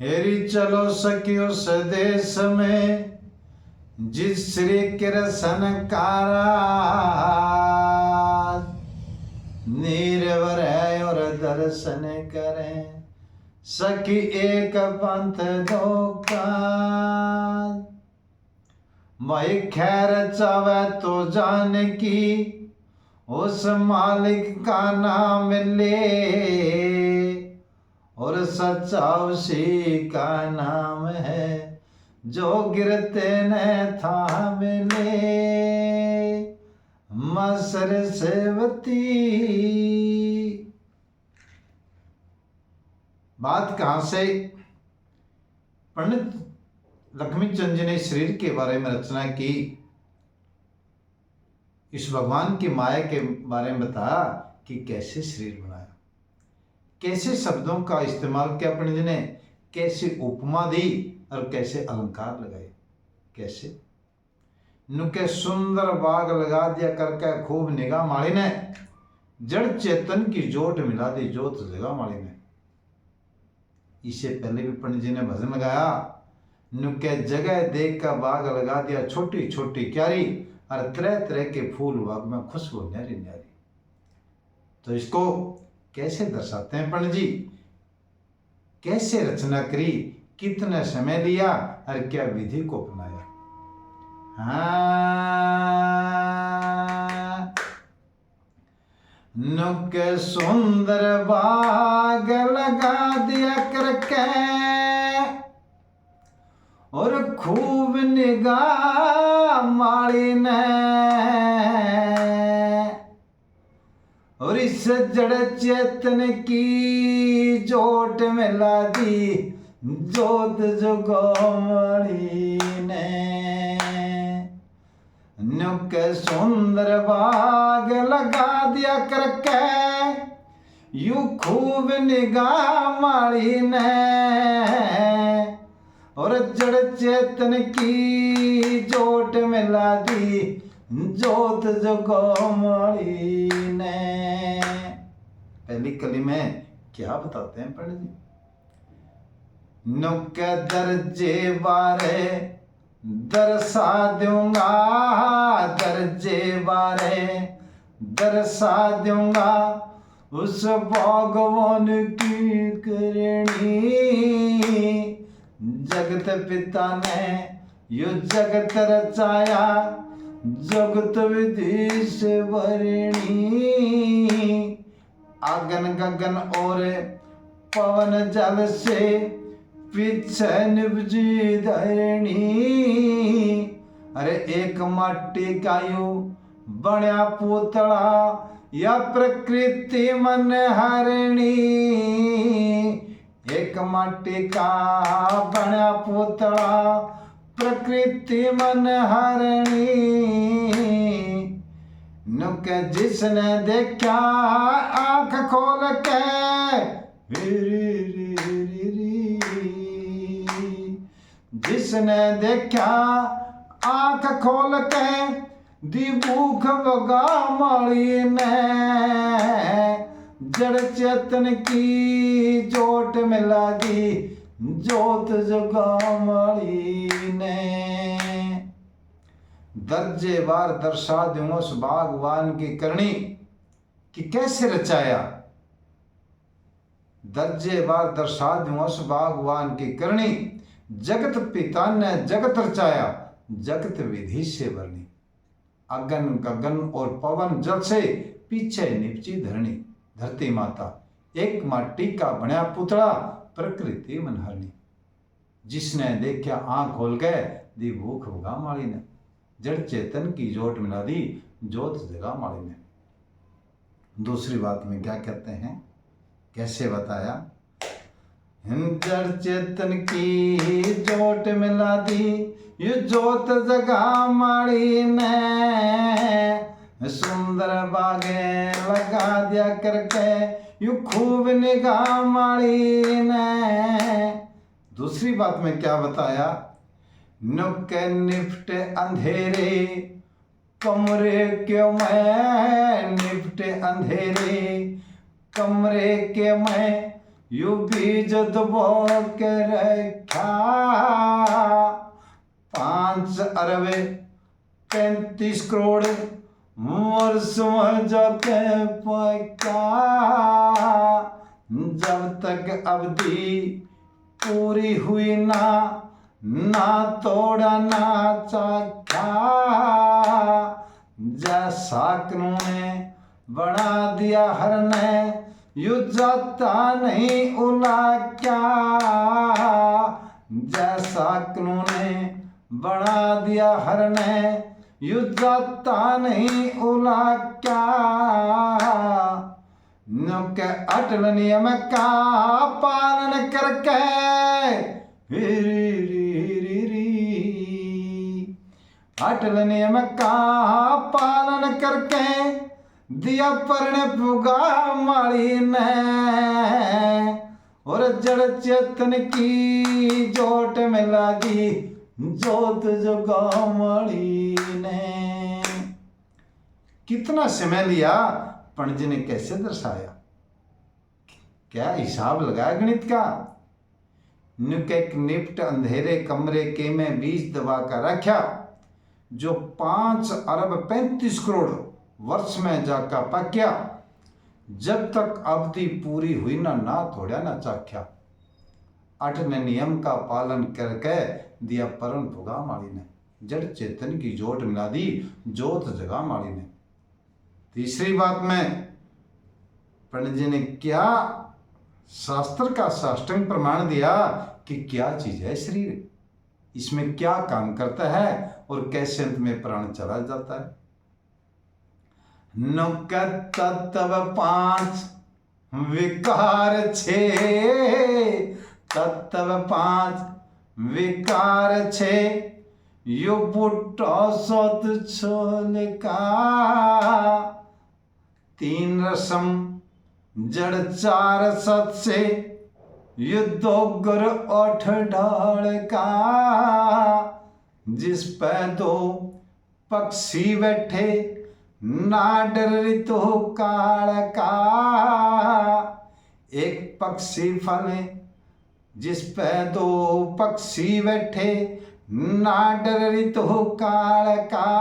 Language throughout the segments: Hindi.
हेरी चलो सखियो स्वदेश में जिस श्री कृष्ण कारा निर्भर है और दर्शन करें सखी एक पंथ दो का। भाई खैर चावे तो जान की उस मालिक का नाम ले और सच्चा उसी का नाम है जो गिरते न थाम ले। मसर सेवती बात कहां से? पंडित लक्ष्मीचंद जी ने शरीर के बारे में रचना की, इस भगवान की माया के बारे में बताया कि कैसे शरीर बनाया, कैसे शब्दों का इस्तेमाल किया पंडित जी ने, कैसे उपमा दी और कैसे अलंकार लगाए, कैसे नुके सुंदर बाग लगा दिया करके खूब निगाह माली ने जड़ चेतन की जोट मिला दी जोत जगह माली ने। इससे पहले भी पंडित जी ने भजन लगाया, नुके जगह देख का बाग लगा दिया छोटी छोटी क्यारी और तरह तरह के फूल बाग में खुशबू न्यारी न्यारी। तो इसको कैसे दर्शाते हैं पंडित जी, कैसे रचना करी, कितना समय लिया और क्या विधि को अपनाया। नुके सुंदर बाग लगा दिया करके और खूब निगाह माली ने और इस जड़ चेतन की जोट मिला दी जोत जगो माली ने। नुके सुंदर बाग लगा दिया करके यू खूब निगाह माली ने और जड़ चेतन की जोट मिला दी जोत जगो माली ने। पहली कली में क्या बताते हैं पंडित जी? नुके दर्जे बारे दर्शा दूंगा, दर्जे बारे दर्शा दूंगा उस भगवान की करणी। जगत पिता ने यो जगत रचाया जगत विधि से वर्णी। आगन गगन और पवन जल से पीछे निपजी धरणी। अरे एक माटी का यू बण्या पुतला या प्रकृति मन हरणी। एक माटी का बण्या पुतला प्रकृति मन हरणी। नुके जिसने देखा आंख खोल के जिसने देखा आंख खोल के दी भूख बगा माली ने जड़ चेतन की जोट मिला दी जोत जगा माली ने। दर्जे बार दर्शा दूं उस बागवान की करनी कि कैसे रचाया। दर्जे बार दर्शा दूं उस बागवान की करनी जगत पिता ने जगत रचाया जगत विधि से वर्णी। अगन गगन और पवन जल से पीछे निपची धरणी। धरती माता एक माटी का बना पुतला प्रकृति मनहरणी। जिसने देखा आंख खोल गए दी भूख भगा माली ने जड़ चेतन की जोट मिला दी जोत जगा माली ने। दूसरी बात में क्या कहते हैं, कैसे बताया? जड़ चेतन की जोट मिला दी ये जोत जगा माली ने। सुंदर बागे लगा दिया करके यू खूब निगाह माली ने। दूसरी बात में क्या बताया? नुके निपटे अंधेरे कमरे के मैं निपटे अंधेरे कमरे के मैं यू बीज दबो के रखा 5 अरब 35 करोड़ वर्ष में जाके पका। जब तक अवधि पूरी हुई ना तोड़ा ना चाखा। जैसा कानून बना दिया हर ने यू जाता नहीं उला क्या। जैसा कानून बना दिया हर ने यू जाता नहीं उला क्या। के अटल नियम का पालन करके अटल नियम का पालन करके दिया पर्ण पुगा माली ने। और जड़ चेतन की जोट मिला दी जोत जगा माली ने। कितना समय लिया पंडित जी ने कैसे दर्शाया, क्या हिसाब लगाया गणित का। नुक निपट अंधेरे कमरे के में बीज दबा कर रखा। जो 5 अरब 35 करोड़ वर्ष में जाका पक्या। जब तक अवधि पूरी हुई ना थोड़ा ना चाख्या। 8 ने नियम का पालन करके दिया परण भुगा माली ने। जड़ चेतन की जोट मिला दी जोत जगा माली ने। तीसरी बात में पंडित जी ने क्या शास्त्र का साष्टांग प्रमाण दिया कि क्या चीज है शरीर, इसमें क्या काम करता है और कैसे अंत में प्राण चला जाता है। नुकत तत्व 5 विकार 6 तत्व 5 विकार 6 यो बुट्टो सोत छोल का। 3 रसम जड़ 4 सत से युद्धोग्र 8 ढाल का। जिस पे 2 पक्षी बैठे ना डर ऋतु काल का। एक पक्षी फले जिस पे 2 पक्षी बैठे ना डर ऋतु काल का।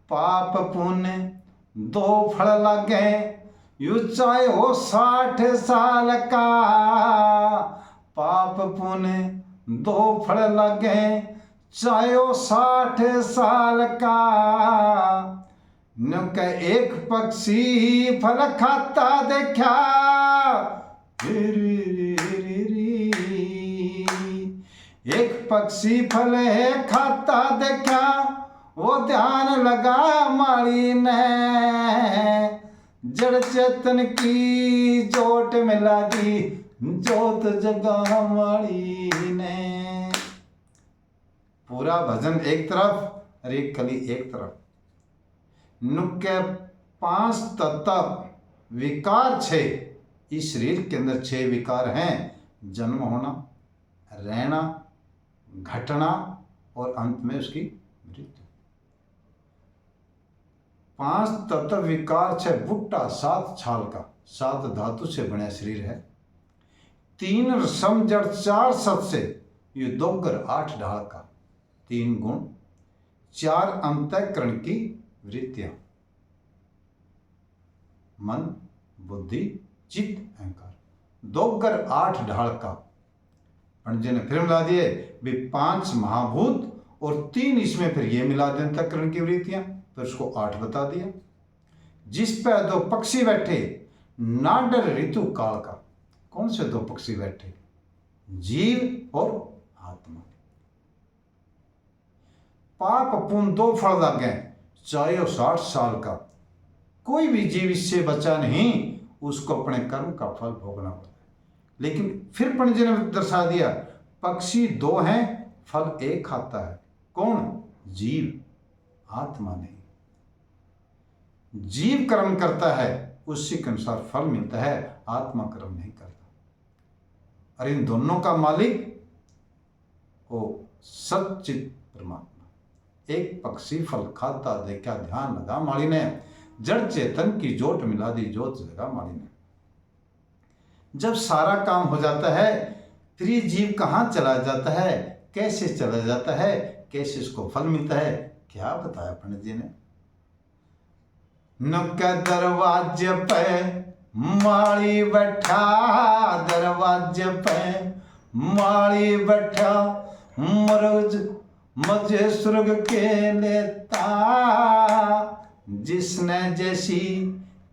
पाप पुण्य 2 फल लगे यू चाहे हो 60 साल का। पाप पुण्य 2 फल लगे चाहे हो 60 साल का। न एक पक्षी फल खाता देखा। एक पक्षी फल है खाता देखा। वो ध्यान लगा माली ने। जड़ चेतन की जोट मिला दी जोत जगा माली ने। पूरा भजन एक तरफ और एक कली एक तरफ। नुक्के 5 तत्व विकार 6। इस शरीर के अंदर 6 विकार हैं। जन्म होना, रहना, घटना और अंत में उसकी मृत्यु। 5 तत्व विकार 6 बुट्टा 7 छाल का 7 धातु से बना शरीर है। 3 रसम जड़ 4 सत से ये दोगर 8 ढाल का 3 गुण 4 अंतःकरण की वृत्तियां मन बुद्धि चित्त अहंकार। दोगर 8 ढाल का पंडित जी ने फिर मिला दिए भी 5 महाभूत और 3 इसमें फिर ये मिला दें अंतःकरण की वृत्तियां तो उसको 8 बता दिया। जिस पे 2 पक्षी बैठे ना डर ऋतु काल का। कौन से 2 पक्षी बैठे? जीव और आत्मा। पाप पुण्य 2 फल लगे चाहे 60 साल का। कोई भी जीव इससे बचा नहीं, उसको अपने कर्म का फल भोगना पड़ता है। लेकिन फिर पंडित जी ने दर्शा दिया पक्षी 2 हैं फल 1 खाता है। कौन? जीव, आत्मा नहीं। जीव कर्म करता है उसी के अनुसार फल मिलता है, आत्मा कर्म नहीं करता। और इन दोनों का मालिक वो सच्चित परमात्मा। एक पक्षी फल खाता देखा ध्यान लगा माली ने। जड़ चेतन की जोट मिला दी जोत जगा माली ने। जब सारा काम हो जाता है फिर ये जीव कहाँ चला जाता है, कैसे चला जाता है, कैसे इसको फल मिलता है, क्या बताया पंडित जी ने। नुक दरवाजे पे माली बैठा, दरवाजे पे माली बैठा, मरोज मजे स्वर्ग के लेता, जिसने जैसी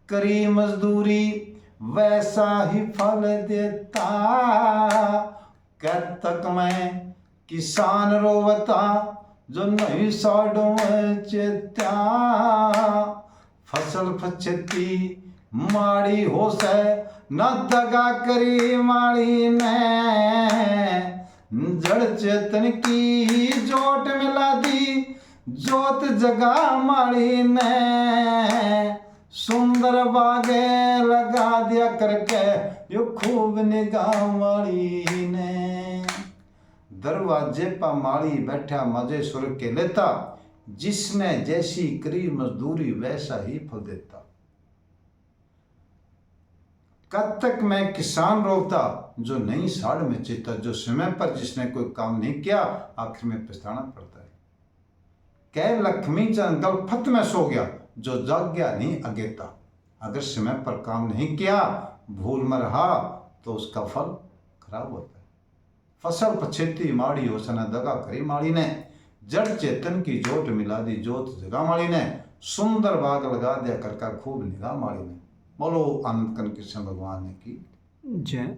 करी मजदूरी वैसा ही फल देता। कब तक मैं किसान रोवता जो नहीं साडों चेत्या, फसल फचती माड़ी हो से न दगा करी माड़ी ने, जड़ चेतन की जोट मिला दी जोत जगा माड़ी ने, सुंदर बागे लगा दिया करके यो खूब निगाह माड़ी ने। दरवाजे पर माली बैठा मजे स्वर्ग के लेता, जिसने जैसी करी मजदूरी वैसा ही फल देता। कब तक मैं किसान रोता जो नई साड़ में चेता, जो समय पर जिसने कोई काम नहीं किया आखिर में पछताना पड़ता है। कह लक्ष्मी चंद गलफत में सो गया जो जाग गया नहीं अगेता, अगर समय पर काम नहीं किया भूल में रहा तो उसका फल खराब होता है। फसल पछेती माड़ी हो सना दगा करी माड़ी ने, जड़ चेतन की जोत मिला दी जोत जगा माड़ी ने, सुंदर बाग लगा दिया करका खूब निगाह माड़ी ने। बोलो आनंद कन कृष्ण भगवान की जय।